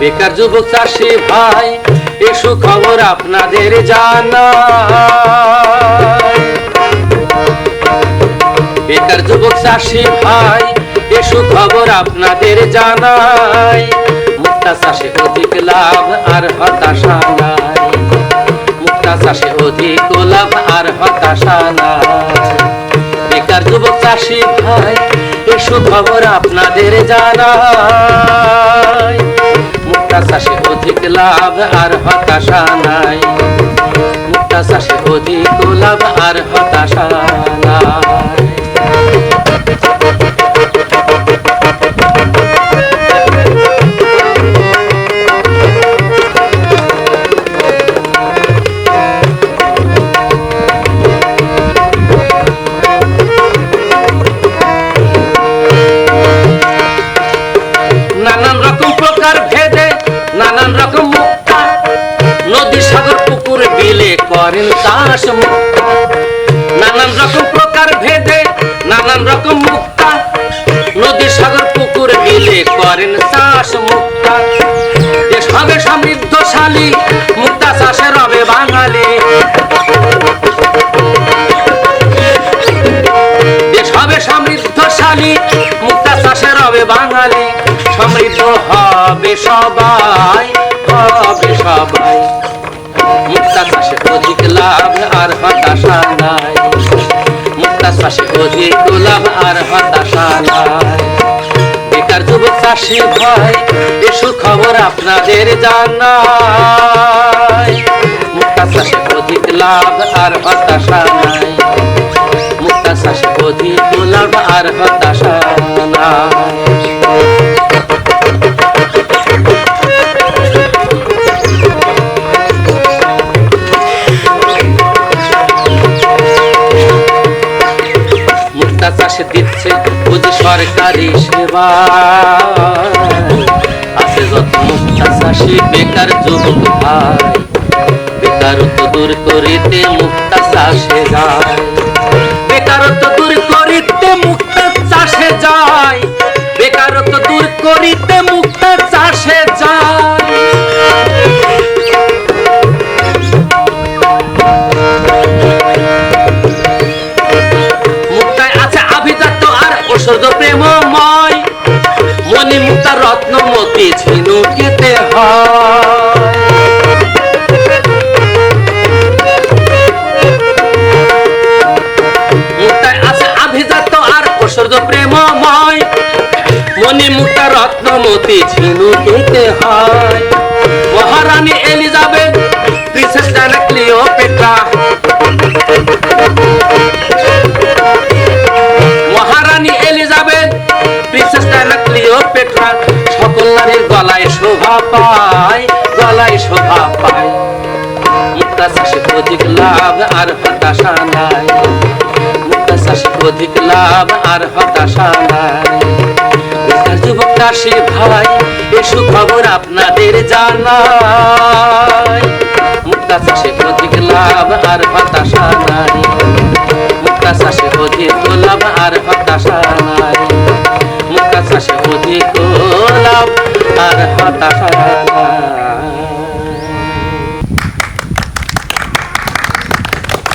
বেকার যুবক চাষি ভাই এ সুখবর আপনাদের জানাই। বেকার যুবক চাষি ভাই এ সুখবর আপনাদের জানাই। মুক্তা চাষে অধিক লাভ আর হতাশা নাই, মুক্তা চাষে অধিক লাভ আর হতাশা নাই। বেকার যুবক চাষি ভাই এ সুখবর আপনাদের জানাই। মুক্তা চাষে অধিক লাভ আর হতাশা নাই, মুক্তা চাষে অধিক লাভ আর হতাশা নাই। নানান রকম প্রকার ভেদে নানান রকম মুক্তা, নদী সাগর পুকুর বিলে করেন চাষ মুক্তা। নানান রকম প্রকার ভেদে নানান রকম মুক্তা, নদী সাগর পুকুর বিলে করেন চাষ মুক্তা। দেশ হবে সমৃদ্ধশালী, মুক্তা চাষে রবে বাঙালি। দেশ হবে সমৃদ্ধশালী, মুক্তা চাষে রবে বাঙালি। সমৃদ্ধ হবে সবাই, হবে সবাই। মুক্তা চাষে অধিক লাভ আর হতাশা নাই, মুক্তা চাষে অধিক লাভ আর হতাশা নাই। বেকার যুবক চাষি ভাই এ সুখবর আপনাদের জানাই। মুক্তা চাষে অধিক লাভ আর হতাশা নাই, মুক্তা চাষে অধিক লাভ আর হতাশা নাই। মুক্তা চাষে দিচ্ছে বুঝি সরকারি সেবা, আছে যত মুক্তা চাষি বেকার যুবক ভাই। বেকারত্ব দূর করিতে মুক্তা চাষে যায়, বেকারত্ব দূর করিতে মুক্তা চাষে যায়, বেকারত্ব দূর করিতে মুক্তা চাষে যায়। ঐশ্বর্য প্রেমময় মনি মুক্তা রত্নমতি ঝিনুকেতে হয়। মুক্তায় আছে আভিজাত আর ঐশ্বর্য প্রেমময় মনি মুক্তা রত্নমতি ঝিনুকেতে হয়। মহারানী এলিজাবেথ, প্রিন্সেস ডায়ানা, ক্লিওপেট্রা, মহারানী এলিজাবেথ, প্রিন্সেস ডায়ানা, ক্লিওপেট্রা সকল নারীর গলায় শোভা পায়, গলায় শোভা পায়। মুক্তা চাষে অধিক লাভ আর হতাশা নাই, মুক্তা চাষে অধিক লাভ আর হতাশা নাই। বেকার যুবক চাষি ভাই এ সুখবর আপনাদের জানাই। মুক্তা চাষে অধিক লাভ আর হতাশা নাই, মুক্তা চাষে অধিক লাভ আর হতাশা নাই, মুক্তা চাষে অধিক লাভ আর হতাশা নাই।